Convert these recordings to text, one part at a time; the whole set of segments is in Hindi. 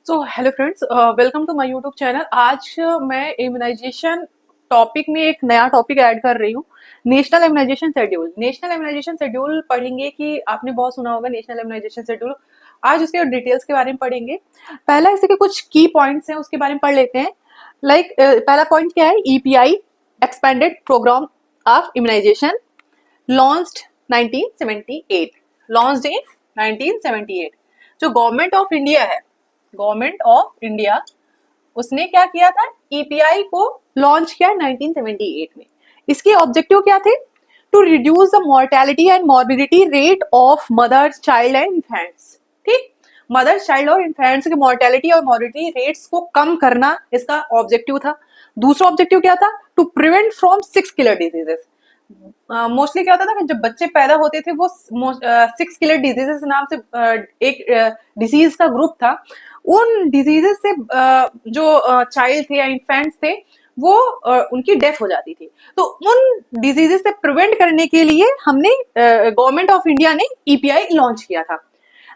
So hello friends, welcome to my YouTube channel. आज मैं इम्यूनाइजेशन टॉपिक में एक नया टॉपिक ऐड कर रही हूँ। National immunisation schedule. National immunisation schedule पढ़ेंगे कि आपने बहुत सुना होगा नेशनल इम्यूनाइजेशन शेड्यूल। आज उसके डिटेल्स के बारे में पढ़ेंगे। पहला इसके कुछ की पॉइंट्स हैं, उसके बारे में पढ़ लेते हैं। पहला पॉइंट क्या है? EPI, expanded programme of immunisation, launched 1978। Launched in 1978। जो गवर्नमेंट ऑफ इंडिया है, गवर्नमेंट ऑफ इंडिया, उसने क्या किया था? ईपीआई को लॉन्च किया 1978 में। इसके ऑब्जेक्टिव क्या थे? To reduce the mortality and morbidity rate of mother, child and infants. ठीक, मदर, चाइल्ड और इन्फेंट्स की मोर्टेलिटी और मॉर्बिडिटी रेट्स को कम करना इसका ऑब्जेक्टिव था। दूसरा ऑब्जेक्टिव क्या था? To prevent from 6 killer diseases. Mostly क्या होता था कि जब बच्चे पैदा होते थे वो 6 किलर डिजीजेस नाम से एक डिजीज का ग्रुप था। उन डिजीजेस से जो चाइल्ड थे या इन्फेंट्स थे वो उनकी डेथ हो जाती थी। तो उन डिजीजेस से प्रिवेंट करने के लिए हमने गवर्नमेंट ऑफ इंडिया ने ईपीआई लॉन्च किया था।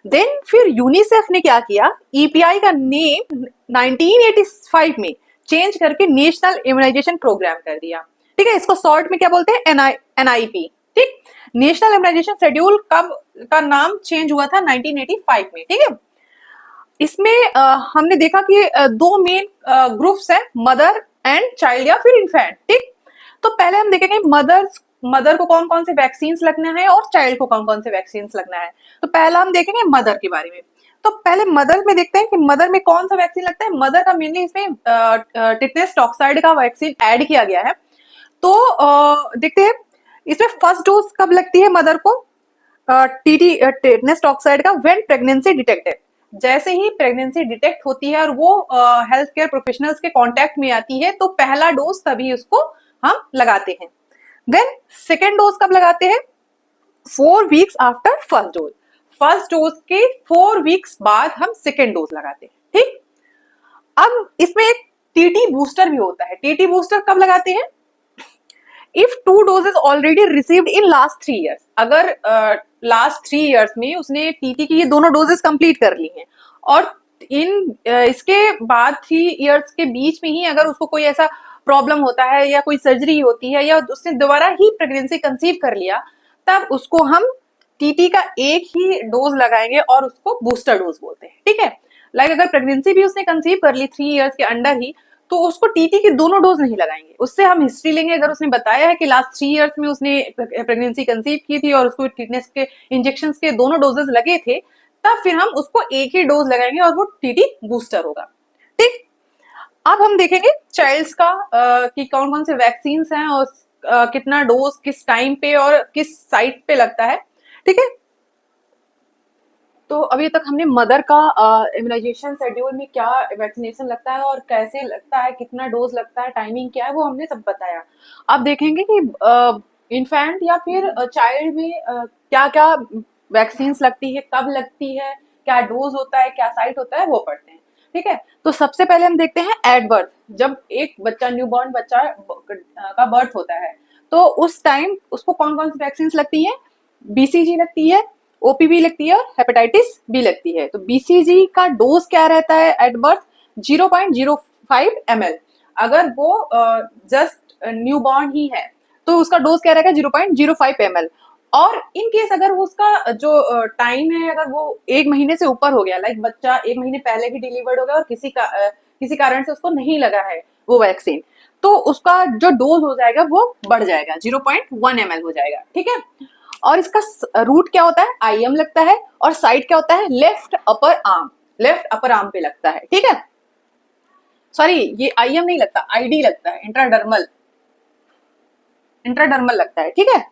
देन फिर यूनिसेफ ने क्या किया? ईपीआई का नेम 1985 में चेंज करके नेशनल इम्यूनाइजेशन प्रोग्राम कर दिया। ठीक है, इसको शॉर्ट में क्या बोलते हैं? एनआईपी। ठीक, नेशनल इम्यूनाइजेशन शेड्यूल कब का नाम चेंज हुआ था? 1985 में। ठीक है, इसमें हमने देखा कि दो मेन ग्रुप्स हैं, मदर एंड चाइल्ड या फिर इन्फेंट। ठीक, तो पहले हम देखेंगे मदर को कौन कौन से वैक्सीन लगना है और चाइल्ड को कौन कौन से वैक्सीन लगना है। तो पहला हम देखेंगे मदर के बारे में। तो पहले मदर में देखते हैं कि मदर में कौन सा वैक्सीन लगता है। मदर का मेनली इसमें टिटनेस टॉक्साइड का वैक्सीन ऐड किया गया है। तो देखते हैं इसमें फर्स्ट डोज कब लगती है मदर को टीटी टिटनेस टॉक्साइड का? When pregnancy detected. जैसे ही प्रेगनेंसी डिटेक्ट होती है और वो हेल्थ केयर प्रोफेशनल्स के कांटेक्ट में आती है तो पहला डोज तभी उसको हम लगाते हैं। देन सेकेंड डोज कब लगाते हैं? 4 weeks after first dose. First dose के 4 वीक्स बाद हम सेकेंड डोज लगाते हैं। ठीक, अब इसमें एक टीटी बूस्टर भी होता है। टीटी बूस्टर कब लगाते हैं? If 2 doses already received in last 3 years. अगर लास्ट 3 ईयर्स में उसने टीटी की ये दोनों डोजेस कंप्लीट कर ली हैं और इसके बाद 3 ईयर्स के बीच में ही अगर उसको कोई ऐसा प्रॉब्लम होता है या कोई सर्जरी होती है या उसने दोबारा ही प्रेगनेंसी कंसीव कर लिया, तब उसको हम टीटी का एक ही डोज लगाएंगे और उसको बूस्टर डोज बोलते हैं। ठीक है, लाइक अगर प्रेगनेंसी भी उसने कंसीव कर ली 3 ईयर्स के अंडर ही, तो उसको टीटी के दोनों डोज नहीं लगाएंगे। उससे हम हिस्ट्री लेंगे। अगर उसने बताया है कि लास्ट 3 ईयर्स में उसने प्रेगनेंसी कंसीव की थी और उसको टीटनेस के इंजेक्शन के दोनों डोजेस लगे थे, तब फिर हम उसको एक ही डोज लगाएंगे और वो टीटी बूस्टर होगा। ठीक, अब हम देखेंगे चाइल्ड्स का कि कौन कौन से वैक्सीन हैं और कितना डोज किस टाइम पे और किस साइट पे लगता है। ठीक है, तो अभी तक हमने मदर का इम्यूनाइजेशन शेड्यूल में क्या वैक्सीनेशन लगता है और कैसे लगता है, कितना डोज लगता है, टाइमिंग क्या है, वो हमने सब बताया। अब देखेंगे कि इन्फेंट या फिर चाइल्ड में क्या क्या वैक्सीन लगती है, कब लगती है, क्या डोज होता है, क्या साइट होता है, वो पढ़ते हैं। ठीक है, तो सबसे पहले हम देखते हैं एट बर्थ। जब एक बच्चा, न्यूबॉर्न बच्चा का बर्थ होता है तो उस टाइम उसको कौन कौन सी वैक्सीन लगती है? बीसीजी लगती है, ओपीवी लगती है और हेपेटाइटिस बी लगती है। तो बीसीजी का डोज क्या रहता है एट बर्थ? 0.05 ml। अगर वो जस्ट न्यूबॉर्न ही है तो उसका डोज क्या रहेगा? 0.05 ml। और इन केस अगर वो उसका जो टाइम है, अगर वो 1 महीने से ऊपर हो गया, लाइक बच्चा 1 महीने पहले ही डिलीवर्ड हो गया और किसी कारण से उसको नहीं लगा है वो वैक्सीन, तो उसका जो डोज हो जाएगा वो बढ़ जाएगा, 0.1 ml हो जाएगा। ठीक है, और इसका रूट क्या होता है? आईएम लगता है और साइड क्या होता है? Left upper arm. Left upper arm पे लगता है। ठीक है, सॉरी ये आईएम नहीं लगता, आईडी लगता है, इंट्राडर्मल। इंट्राडर्मल लगता है। ठीक है,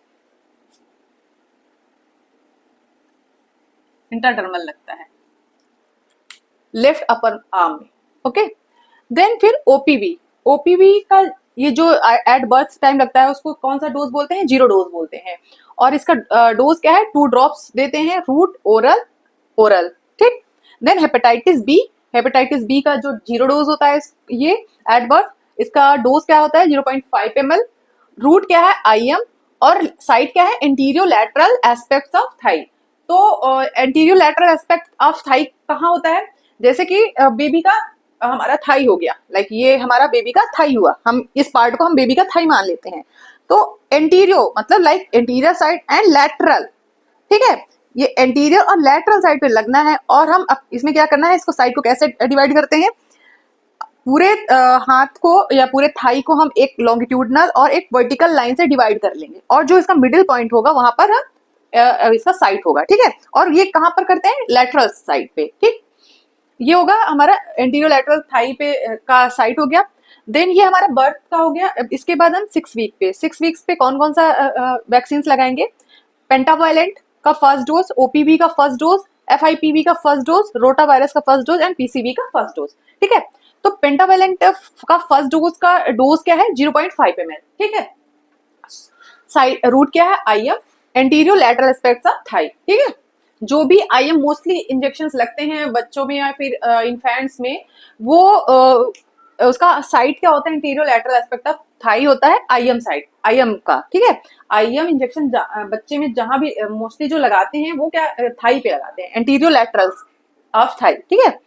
इंट्राडर्मल लगता है लेफ्ट अपर आर्म में। ओके, देन फिर ओपीवी। ओपीवी का ये जो एट बर्थ टाइम लगता है उसको कौन सा डोज बोलते हैं? 0 डोज बोलते हैं। और इसका डोज क्या है? 2 ड्रॉप्स देते हैं, रूट, ओरल, ओरल। ठीक, then hepatitis B. Hepatitis B का जो 0 डोज होता है ये एट बर्थ, इसका डोज क्या होता है? 0.5 ml। रूट क्या है? आईएम। और साइड क्या है? एंटीरियो लैटरल एस्पेक्ट्स ऑफ थाई। तो एंटीरियो लैटरल एस्पेक्ट ऑफ थाई कहाँ होता है? जैसे कि बेबी का हमारा थाई हो गया, लाइक ये हमारा बेबी का थाई हुआ, हम इस पार्ट को हम बेबी का थाई मान लेते हैं। तो एंटीरियो मतलब like anterior side and lateral, ठीक है, ये एंटीरियर और लैटरल साइड पे लगना है। और हम अब इसमें क्या करना है, इसको साइड को कैसे डिवाइड करते हैं, पूरे हाथ को या पूरे थाई को हम एक लॉन्गिट्यूडनल और एक वर्टिकल लाइन से डिवाइड कर लेंगे, और जो इसका मिडिल पॉइंट होगा वहां पर इसका साइट होगा, ठीक है। और ये कहां पर करते हैं, लेटरल साइड पे, ठीक। ये होगा हमारा एंटीरियर लेटरल थाई पे का साइट हो गया। देन ये हमारा बर्थ का हो गया। अब इसके बाद हम 6 वीक पे, 6 वीक्स पे कौन कौन सा वैक्सीन लगाएंगे, पेंटावायलेंट का फर्स्ट डोज, ओपीवी का फर्स्ट डोज, एफआईपीवी का फर्स्ट डोज, रोटा वायरस का फर्स्ट डोज एंड पीसीवी का फर्स्ट डोज, ठीक है। तो पेंटावायलेंट का फर्स्ट डोज का डोज क्या है, 0.5 ml, ठीक है। साइड रूट क्या है, IM, anterior lateral aspects of thigh, ठीक है। जो भी आईएम मोस्टली इंजेक्शंस लगते हैं बच्चों में या फिर इन्फेंट्स में, वो उसका साइड क्या होता है, interior lateral aspect of thigh होता है, आईएम साइड, आईएम का, ठीक है। आईएम इंजेक्शन बच्चे में जहां भी मोस्टली जो लगाते हैं वो क्या थाई पे लगाते हैं, एंटीरियर लैटरल ऑफ थाई, ठीक है।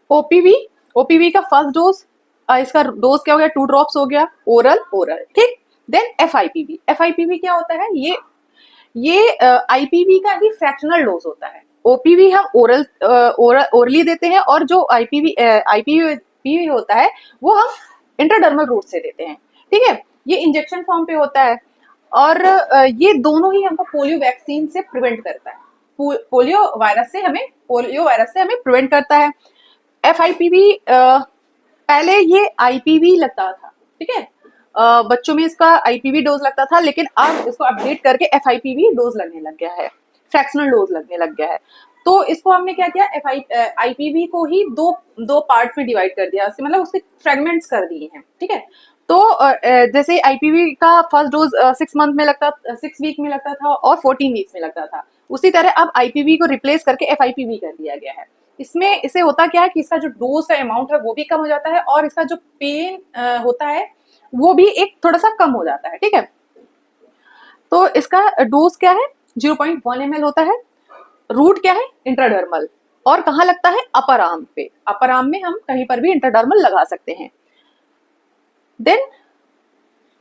ओपीवी, ओपीवी का फर्स्ट डोज, इसका डोज क्या हो गया, 2 ड्रॉप्स हो गया, ओरल ओरल, ठीक। देन एफआईपीवी, एफआईपीवी क्या होता है, ये आईपीवी का भी फ्रैक्शनल डोज होता है। ओपीवी हम ओरली देते हैं, और जो आईपीवी होता है वो हम इंट्राडर्मल रूट से देते हैं, ठीक है। ये इंजेक्शन फॉर्म पे होता है, और ये दोनों ही हमको पोलियो वैक्सीन से प्रिवेंट करता है, पोलियो वायरस से हमें प्रिवेंट करता है। एफआईपीवी पहले ये आईपीवी लगता था, ठीक है, बच्चों में इसका आईपीवी डोज लगता था, लेकिन अब इसको अपडेट करके एफआईपीवी डोज लगने लग गया है, फ्रैक्शनल डोज लगने लग गया है। तो इसको हमने क्या किया, आईपीवी को ही दो पार्ट में डिवाइड कर दिया, मतलब उसके फ्रेगमेंट्स कर दिए हैं, ठीक है। तो जैसे आईपीवी का फर्स्ट डोज 6 वीक में लगता था और 14 वीक्स में लगता था, उसी तरह अब आईपीवी को रिप्लेस करके एफआईपीवी कर दिया गया है। इसमें इसे होता क्या है कि इसका जो डोज का अमाउंट है वो भी कम हो जाता है, और इसका जो पेन होता है वो भी एक थोड़ा सा कम हो जाता है, ठीक है। तो इसका डोज क्या है, 0.1 ml होता है। रूट क्या है, इंट्राडर्मल, और कहाँ लगता है, अपर आर्म पे, अपर आर्म में हम कहीं पर भी इंट्राडर्मल लगा सकते हैं। देन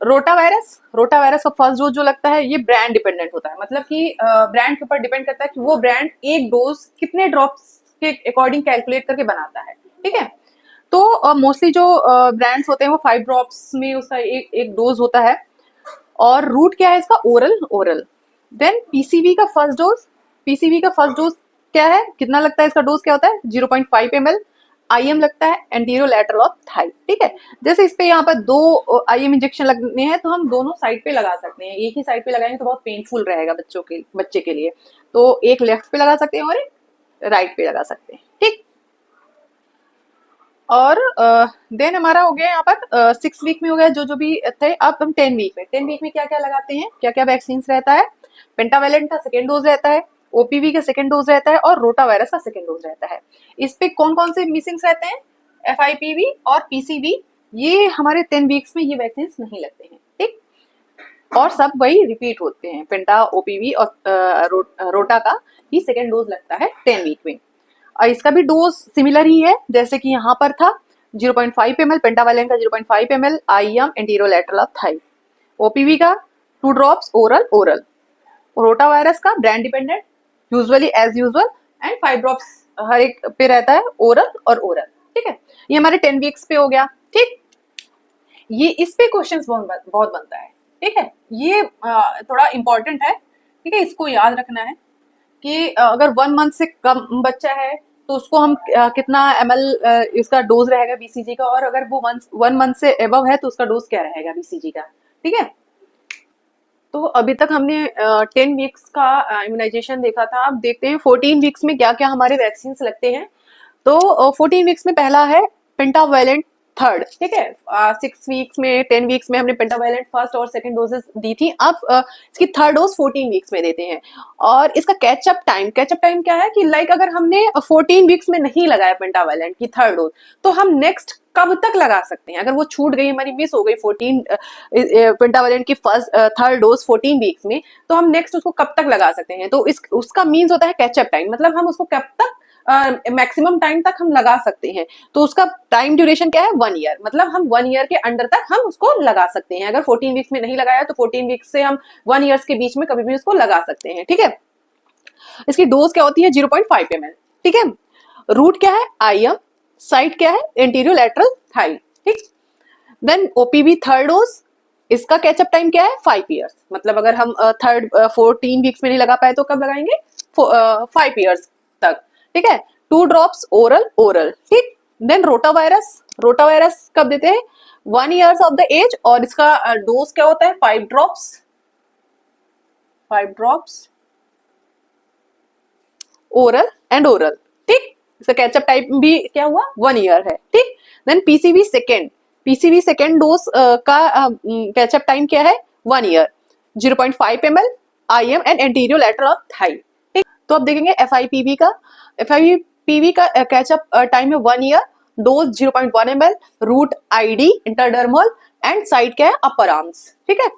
रोटा वायरस का फर्स्ट डोज जो लगता है ये ब्रांड डिपेंडेंट होता है, मतलब कि ब्रांड के ऊपर डिपेंड करता है कि वो ब्रांड एक डोज कितने ड्रॉप्स के अकॉर्डिंग कैलकुलेट करके बनाता है, ठीक है। तो मोस्टली जो ब्रांड्स होते हैं वो 5 ड्रॉप्स में उसका एक डोज होता है। और रूट क्या है इसका, ओरल। देन पीसीवी का फर्स्ट डोज क्या है, कितना लगता है, इसका डोज क्या होता है, 0.5 ml। आईएम लगता है एंटीरियर लैटरल ऑफ थाई, ठीक है। जैसे इस पे यहाँ पर 2 आईएम इंजेक्शन लगने हैं, तो हम दोनों साइड पे लगा सकते हैं, एक ही साइड पे लगाएंगे तो बहुत पेनफुल रहेगा बच्चे के लिए, तो एक लेफ्ट पे लगा सकते हैं और एक राइट पे लगा सकते हैं, ठीक। और देन हमारा हो गया यहाँ पर 6 वीक में हो गया जो भी थे। अब हम 10 वीक में क्या क्या लगाते हैं, क्या क्या वैक्सीन रहता है, पेंटावेलेंट का सेकेंड डोज रहता है, ओपीवी का सेकेंड डोज रहता है, और रोटा वायरस का सेकेंड डोज रहता है। इस पे कौन कौन से मिसिंग रहते हैं, एफआईपीवी और पीसीवी, ये हमारे 10 वीक्स में ये वैक्सीन नहीं लगते हैं, ठीक। और सब वही रिपीट होते हैं, पेंटा, ओपीवी और रोटा का ही सेकेंड डोज लगता है 10 वीक में। और इसका भी डोज सिमिलर ही है, जैसे कि यहाँ पर था 0.5 ml, पेंटावालेंट का 0.5 ml, IM anterior lateral of thigh, OPV का 2 ड्रॉप्स ओरल, रोटा वायरस का brand dependent usually as usual, and 5 drops हर एक पे रहता है, ओरल, ठीक है। ये हमारे 10 वीक्स पे हो गया, ठीक। ये इस पे क्वेश्चंस बहुत बनता है, ठीक है, ये थोड़ा इंपॉर्टेंट है, ठीक है, इसको याद रखना है कि अगर 1 मंथ से कम बच्चा है तो उसको हम कितना ml इसका डोज रहेगा बीसीजी का, और अगर वो 1 मंथ से एबव है तो उसका डोज क्या रहेगा बीसीजी का, ठीक है। तो अभी तक हमने 10 वीक्स का इम्यूनाइजेशन देखा था। अब देखते हैं 14 वीक्स में क्या क्या हमारे वैक्सीन लगते हैं। तो 14 वीक्स में पहला है पेंटावायलेंट थर्ड, ठीक है। 6 वीक्स में, 10 वीक्स में हमने पेंटावायलेंट फर्स्ट और सेकंड डोजेस दी थी, अब इसकी थर्ड डोज 14 वीक्स में देते हैं। और इसका कैचअप टाइम क्या है कि लाइक अगर हमने 14 वीक्स में नहीं लगाया पेंटावायलेंट की थर्ड डोज, तो हम नेक्स्ट कब तक लगा सकते हैं, अगर वो छूट गई, हमारी मिस हो गई 14 पेंटावायलेंट की थर्ड डोज 14 वीक्स में, तो हम नेक्स्ट उसको कब तक लगा सकते हैं। तो उसका मीन्स होता है कैचअप टाइम, मतलब हम उसको कब तक मैक्सिमम टाइम तक हम लगा सकते हैं। तो उसका टाइम ड्यूरेशन क्या है, 1 ईयर, मतलब हम 1 ईयर के अंडर तक हम उसको लगा सकते हैं। अगर 14 वीक्स में नहीं लगाया तो 14 वीक्स से हम 1 ईयर्स के बीच में कभी भी उसको लगा सकते हैं। ठीक है, इसकी डोज क्या होती है, 0.5 ml। ठीक है, रूट क्या है, IM, साइट क्या है, एंटीरियो लैटरल थाई। ठीक, देन ओपीवी थर्ड डोज, इसका कैचअप टाइम क्या है, 5 ईयर्स, मतलब अगर हम 14 वीक्स में नहीं लगा पाए तो कब लगाएंगे, 5 ईयर्स तक। ठीक है, 2 ड्रॉप्स ओरल ओरल। ठीक, देन रोटावायरस, रोटावायरस कब देते हैं, 1 ईयर्स ऑफ द एज, और इसका डोज क्या होता है, 5 drops, 5 drops oral and oral. ठीक, इसका कैचअप टाइम भी क्या हुआ, 1 ईयर है। ठीक, then PCV second, PCV second dose का कैचअप टाइम क्या है, 1 year, 0.5 ml, IM and anterior lateral of thigh. ठीक, तो अब देखेंगे FIPV का, FIPV का कैचअप टाइम है 1 year, dose 0.1 ml, route ID intradermal and side क्या है, अपर आर्म्स। ठीक है,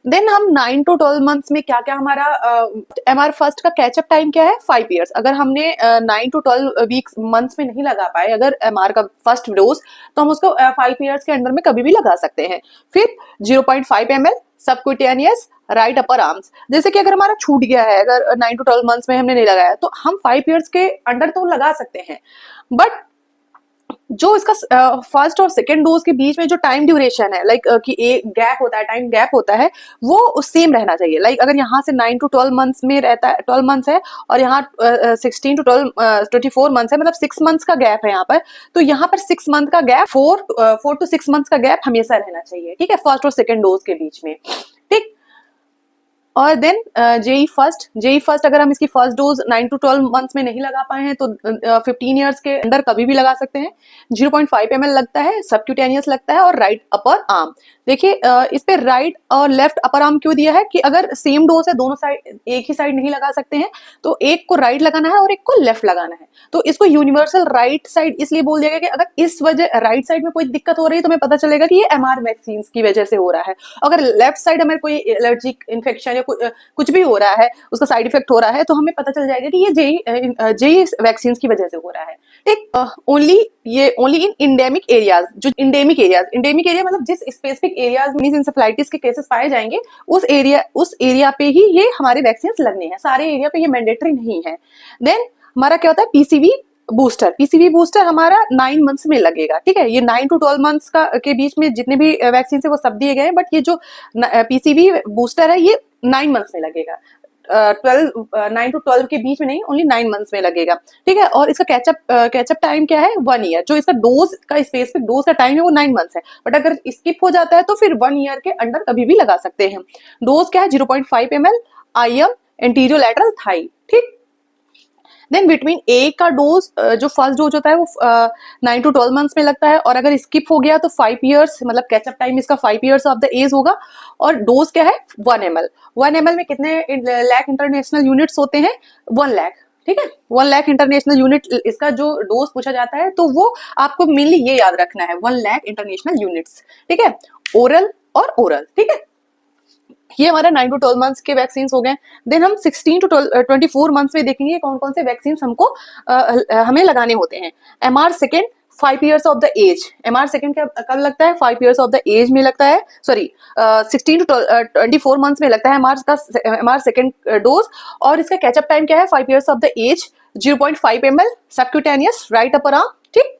देन हम 9 to 12 मंथ्स में क्या क्या हमारा MR फर्स्ट का कैचअप टाइम क्या है, 5 ईयर्स। अगर हमने 9 to 12 वीक्स मंथ्स में नहीं लगा पाए अगर MR का फर्स्ट डोज, तो हम उसको 5 ईयर्स के अंदर में कभी भी लगा सकते हैं। फिर 0.5 ml सबक्यूटेनियस राइट अपर आर्म्स, जैसे कि अगर हमारा छूट गया है, अगर 9 to 12 मंथ्स में हमने नहीं लगाया तो हम 5 ईयर्स के अंडर तो लगा सकते हैं, बट जो इसका फर्स्ट और सेकेंड डोज के बीच में जो टाइम ड्यूरेशन है, लाइक कि एक गैप होता है, टाइम गैप होता है, वो सेम रहना चाहिए। लाइक अगर यहाँ से 9 to 12 मंथ्स में रहता है, 12 मंथ्स है, और यहाँ 16 to 24 मंथ्स है, मतलब 6 मंथ्स का गैप है यहाँ पर, तो यहाँ पर 6 मंथ का गैप, 4 to 6 मंथ्स का गैप हमेशा रहना चाहिए। ठीक है, फर्स्ट और सेकेंड डोज के बीच में। ठीक, और देन जेई फर्स्ट अगर हम इसकी फर्स्ट डोज 9 to 12 मंथ्स में नहीं लगा पाए हैं तो 15 ईयर्स के अंदर कभी भी लगा सकते हैं। 0.5 ml लगता है, सबक्यूटेनियस लगता है, और राइट अपर आर्म। देखिए इस पे राइट और लेफ्ट अपर आर्म क्यों दिया है कि अगर सेम डोज है, दोनों साइड एक ही साइड नहीं लगा सकते हैं, तो एक को राइट लगाना है और एक को लेफ्ट लगाना है। तो इसको यूनिवर्सल राइट साइड इसलिए बोल दिया गया कि अगर इस वजह राइट साइड में कोई दिक्कत हो रही है तो हमें पता चलेगा कि ये MR वैक्सीन की वजह से हो रहा है। अगर लेफ्ट साइड हमें कोई एलर्जिक इन्फेक्शन या कुछ भी हो रहा है, उसका साइड इफेक्ट हो रहा है, तो हमें पता चल जाएगा कि ये जेई वैक्सीन की वजह से हो रहा है। ठीक, ओनली इन इंडेमिक एरियाज, जो इंडेमिक एरिया मतलब जिस स्पेसिफिक एरियाज में इंसेफेलाइटिस के केसेस पाए जाएंगे, उस एरिया पे ही ये हमारे वैक्सीन लगने हैं, सारे एरिया पे ये मैंडेटरी नहीं है। देन हमारा क्या होता है, पीसीवी बूस्टर हमारा 9 मंथ्स में लगेगा। ठीक है, ये 9 to 12 मंथ्स का के बीच में जितने भी वैक्सीन है वो सब दिए गए हैं, बट ये जो पीसीवी बूस्टर है ये 9 मंथ्स में लगेगा। 9 to 12 के बीच में नहीं, ओनली 9 मंथ्स में लगेगा। ठीक है, और इसका कैचअप टाइम क्या है, 1 ईयर। जो इसका डोज का स्पेसिफिक डोज का टाइम है वो 9 मंथ्स है, बट अगर स्किप हो जाता है तो फिर 1 ईयर के अंडर कभी भी लगा सकते हैं। डोज क्या है, 0.5 ml, IM anterior lateral Thai. ठीक, देन बिटवीन ए का डोज, जो फर्स्ट डोज होता है वो 9 to 12 मंथ्स में लगता है, और अगर स्किप हो गया तो 5 ईयर्स, मतलब कैचअप टाइम इसका 5 ईयर्स ऑफ द एज होगा। और डोज क्या है, 1 ml। 1 ml में कितने लाख इंटरनेशनल यूनिट्स होते हैं, 1 लाख। ठीक है, 1 लाख इंटरनेशनल यूनिट इसका जो डोज पूछा जाता है, तो वो आपको मेनली ये याद रखना है, 1 लाख इंटरनेशनल यूनिट्स। ठीक है, ओरल और ओरल। ठीक है, ये हमारा 9 to 12 मंथ्स के वैक्सीन हो गए। देन हम 16 to 24 मंथ्स में देखेंगे कौन कौन से वैक्सीन हमको हमें लगाने होते हैं। MR second 5 years of the age, MR second कब लगता है, 5 ईयर्स ऑफ द एज में लगता है, सॉरी 16 to 24 मंथ्स में लगता है MR सेकेंड डोज। और इसका कैचअप टाइम क्या है, 5 years of the age, 0.5 ml subcutaneous right upper arm. ठीक,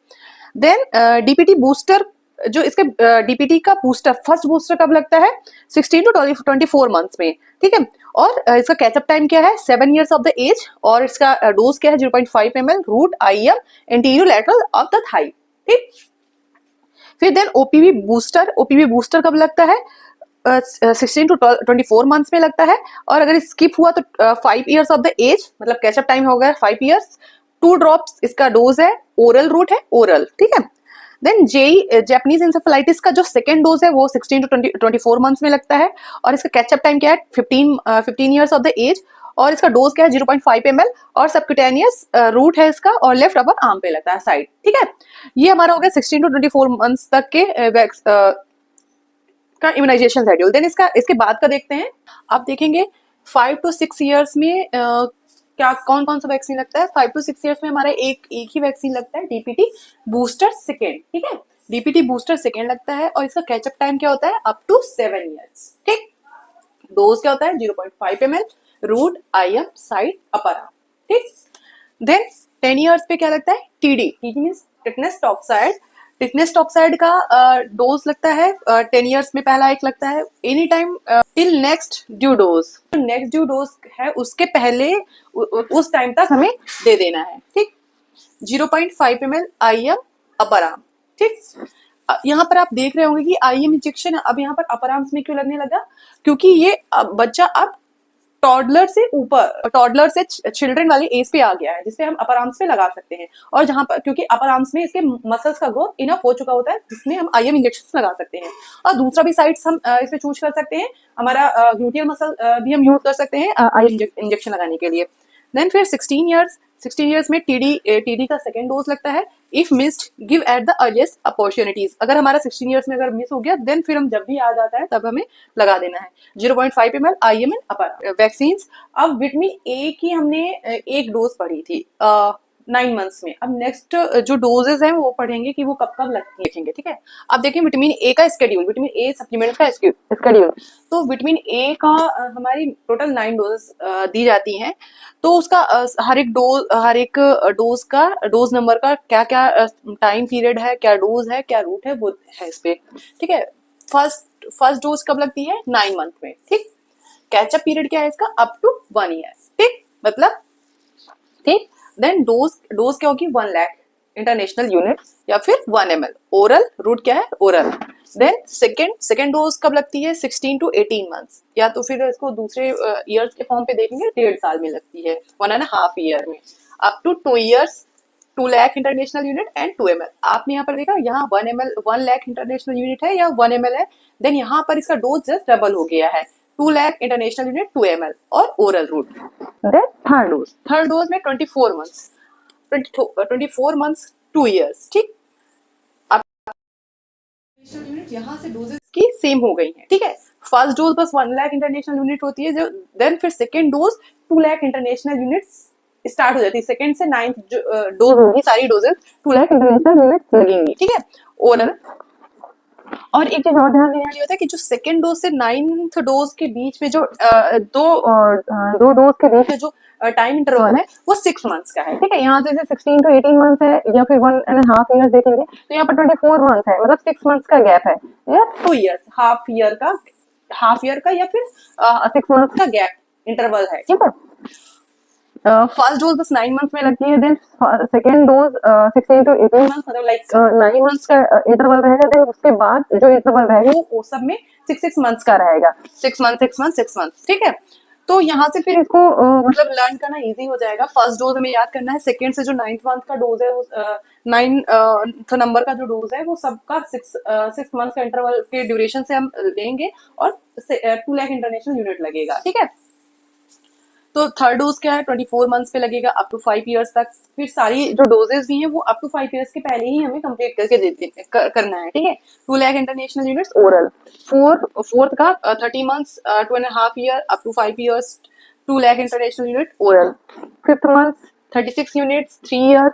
देन DPT बूस्टर, जो इसके DPT का बूस्टर फर्स्ट बूस्टर कब लगता है, 16 to 24 मंथ्स में। ठीक है, और इसका कैचअप टाइम क्या है, 7 ईयर्स ऑफ द एज, और इसका डोज क्या है, 0.5 ml, route IM anterior lateral of the thigh. ठीक, फिर देन ओपीवी बूस्टर कब लगता है, 16 to 24 मंथ्स में लगता है, और अगर स्किप हुआ तो 5 ईयर्स ऑफ द एज, मतलब कैचअप टाइम हो गया 5 ईयर्स। 2 ड्रॉप्स इसका डोज है, ओरल रूट है, ओरल। ठीक है, देन जैपनीज इंसेफेलाइटिस का जो सेकेंड डोज है वो 16 to 24 मंथ्स में लगता है, और इसका कैचअप टाइम क्या है, 15 ईयर्स ऑफ द एज, और इसका डोज क्या है, 0.5 ml, और सबक्यूटेनियस रूट है इसका, और लेफ्ट अपर आर्म पे लगता है, साइड। ठीक है, ये हमारा हो गया 16 to 24 मंथ्स तक के का इम्यूनाइजेशन शेड्यूल। देन इसके बाद का देखते हैं। आप देखेंगे 5 to 6 ईयर्स में क्या कौन कौन सा वैक्सीन लगता है? 5 to 6 ईयर्स में हमारा एक ही वैक्सीन लगता है, डीपीटी बूस्टर सेकेंड, ठीक है। डीपीटी बूस्टर सेकेंड लगता है और इसका कैचअप टाइम क्या होता है? अप टू 7 ईयर्स, ठीक। डोज क्या होता है? 0.5 ml route IM side upper arm, ठीक। देन 10 ईयर्स पे क्या लगता है? TD, TD means tetanus toxoid. Tetanus toxoid का डोज लगता है 10 ईयर्स में, पहला एक लगता है any time till next due dose. Next due dose है उसके पहले उस टाइम तक हमें दे देना है, ठीक। 0.5 ml IM अपर आर्म, ठीक। यहाँ पर आप देख रहे होंगे कि IM इंजेक्शन अब यहाँ पर अपर आर्म्स में क्यों लगने लगा? क्योंकि ये बच्चा अब टॉडलर से ऊपर, टॉडलर से चिल्ड्रन वाली एज पे आ गया है, जिससे हम अपर आर्म्स पे लगा सकते हैं। और जहां पर क्योंकि अपर आर्म्स में इसके मसल्स का ग्रोथ इनफ हो चुका होता है, जिसमें हम IM इंजेक्शन लगा सकते हैं। और दूसरा भी साइट्स हम इसमें चूज कर सकते हैं, हमारा ग्लूटियल मसल भी हम यूज कर सकते हैं IM इंजेक्शन लगाने के लिए। देन फिर 16 ईयर्स में टीडी का सेकेंड डोज लगता है। If missed give at the earliest opportunities, अगर हमारा 16 ईयर्स में अगर मिस हो गया देन फिर हम जब भी याद आता है तब हमें लगा देना है। 0.5 ml IM इन अपर वैक्सीन। अब विटामिन ए की हमने एक डोज पढ़ी थी 9 मंथ्स में। अब नेक्स्ट जो डोजेज हैं वो पढ़ेंगे कि वो कब कब लिखेंगे, ठीक है। अब देखिए विटामिन ए का स्केड्यूल, विटामिन ए सप्लीमेंट का स्केड्यूल। तो विटामिन ए का हमारी टोटल 9 डोजेस दी जाती हैं। तो उसका हर एक डोज का डोज नंबर का क्या क्या टाइम पीरियड है, क्या डोज है, क्या रूट है, वो है इस पे, ठीक है। फर्स्ट डोज कब लगती है? 9 मंथ में, ठीक। कैचअप पीरियड क्या है इसका? अप टू 1 ईयर, ठीक, मतलब, ठीक। देन डोज क्या होगी? 1 लाख इंटरनेशनल यूनिट या फिर 1 ml। ओरल रूट क्या है? ओरल। देन सेकेंड डोज कब लगती है? 16 to 18 मंथ्स, या तो फिर इसको दूसरे ईयर्स के फॉर्म पे देखेंगे 1.5 साल में लगती है, 1.5 ईयर में। Up to 2 years 2 lakh international unit and 2 ml। आपने यहाँ पर देखा, यहाँ 1 लाख इंटरनेशनल यूनिट है या 1 ml है। देन यहाँ पर इसका डोज जस्ट डबल हो गया है, 2 लाख इंटरनेशनल यूनिट 2 ml और oral route. Then third dose में 24 मंथ्स 2 ईयर्स, ठीक। यूनिट यहाँ से डोजेस की सेम हो गई हैं, ठीक है। फर्स्ट डोज बस 1 लाख इंटरनेशनल यूनिट होती है, जो देन फिर second dose 2 lakh international units start हो जाती है। सेकेंड से 9th डोज होगी, सारी डोजेस 2 लाख इंटरनेशनल यूनिट लगेंगी, ठीक है, ओरल। और एक चीज और ध्यान देने वाली होता है कि जो सेकेंड डोज से 9th डोज के बीच में जो दो डोज के बीच में जो टाइम इंटरवल है वो 6 मंथ्स का है, ठीक है। यहाँ जैसे 16 to 18 मंथ्स है या फिर 1.5 ईयर्स देखेंगे तो यहाँ पर 24 मंथ्स है, मतलब 6 मंथ्स का गैप है, या 2 ईयर्स हाफ ईयर का या फिर 6 मंथ्स का गैप इंटरवल है, ठीक है। फर्स्ट डोज बस 9 मंथ्स में लगती है। Then second dose 16 to 18 months, मतलब लाइक 9 मंथ्स का इंटरवल रहेगा। देन उसके बाद जो इंटरवल रहेगा वो सब में 6 मंथ्स का रहेगा, 6 मंथ, ठीक है। तो यहाँ से फिर इसको मतलब लर्न करना इजी हो जाएगा। फर्स्ट डोज हमें याद करना है, सेकेंड से जो 9th मंथ का डोज है वो 9th नंबर का जो डोज है वो सबका 6 मंथ का इंटरवल के ड्यूरेशन से हम लेंगे और 2 लाख इंटरनेशनल यूनिट लगेगा, ठीक है। तो थर्ड डोज क्या है? 24 मंथ्स पे लगेगा अप टू 5 ईयर्स तक। फिर सारी जो डोजेस भी हैं वो अप टू 5 ईयर्स के पहले ही हमें कंप्लीट करके करना है, ठीक है। 2 lakh international units oral. Fourth का 30 months 2.5 year up to 5 years 2 lakh international unit oral. Fifth month 36 units 3 years.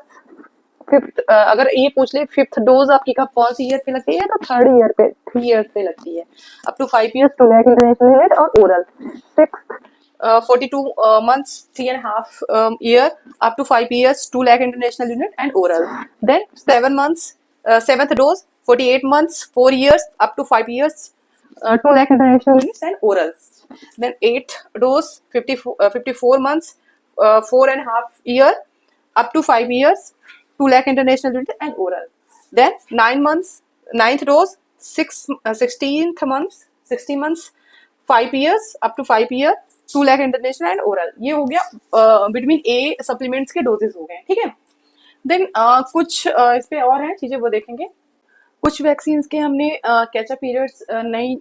Fifth अगर ये पूछ ले फिफ्थ डोज आपकी कब कौन सी ईयर पे लगती है, तो थर्ड ईयर पे 3 ईयर्स पे लगती है, up to 5 years 2 lakh international unit और oral. Sixth 42 months 3.5 year up to 5 years 2 lakh international unit and oral. Then 7 months 7th dose 48 months 4 years up to 5 years 2 lakh international units and oral. Then 8th dose 54 months 4.5 year up to 5 years 2 lakh international unit and oral. Then 9 months 9th dose 16th months 60 months 5 years up to 5 year 2 lakh international and oral. ये हो गया विटामिन ए सप्लीमेंट्स के डोजेस हो गए, ठीक है। देन कुछ इस पे और हैं चीजें, वो देखेंगे। कुछ वैक्सीन के हमने कैचअप पीरियड्स नहीं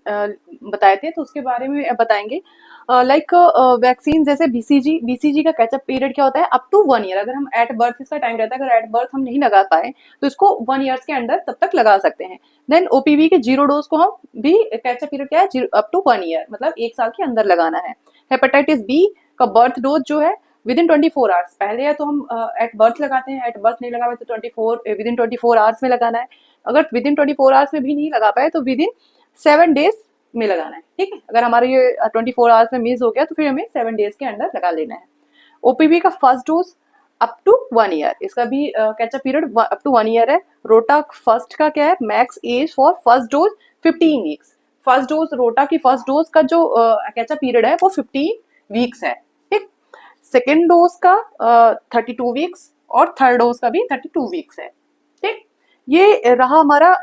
बताए थे, तो उसके बारे में बताएंगे। लाइक वैक्सीन जैसे बीसीजी का कैचअप पीरियड क्या होता है? Up to 1 year. अगर हम एट बर्थ इसका टाइम रहता है, अगर एट बर्थ हम नहीं लगा पाए तो इसको 1 ईयर्स के अंदर तब तक लगा सकते हैं। देन ओपीवी के 0 डोज को हम भी कैचअप पीरियड क्या है? अप टू 1 ईयर, मतलब 1 साल के अंदर लगाना है। हेपेटाइटिस बी का बर्थ डोज जो है विद इन 24 आवर्स। पहले है तो हम एट बर्थ लगाते हैं, एट बर्थ नहीं लगा पाए तो 24 विद इन 24 आवर्स में लगाना है। अगर विद इन 24 आवर्स में भी नहीं लगा पाए तो विद इन 7 डेज में लगाना है, ठीक है। अगर हमारे ये 24 आवर्स में मिस हो गया तो फिर हमें 7 डेज के अंदर लगा लेना है। ओपीवी का first dose up to 1 year, इसका भी catch up period up to 1 year है। रोटा फर्स्ट का क्या है, max age for first dose 15 weeks. First dose rota की फर्स्ट डोज का जो कैचअप पीरियड है वो 15 वीक्स है, ठीक। सेकेंड डोज का 32 वीक्स और थर्ड डोज का भी 32 वीक्स है, ठीक। ये रहा हमारा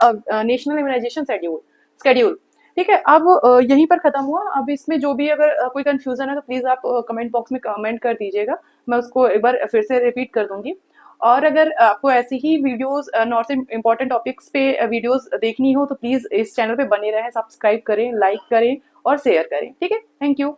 नेशनल इम्यूनाइजेशन शेड्यूल, ठीक है। अब यहीं पर खत्म हुआ। अब इसमें जो भी अगर कोई कंफ्यूजन है तो प्लीज आप कमेंट बॉक्स में कमेंट कर दीजिएगा, मैं उसको एक बार फिर से रिपीट कर दूंगी। और अगर आपको ऐसी ही वीडियोस नॉट इम्पॉर्टेंट टॉपिक्स पे वीडियोस देखनी हो तो प्लीज इस चैनल पे बने रहें, सब्सक्राइब करें, लाइक करें और शेयर करें, ठीक है। Thank you.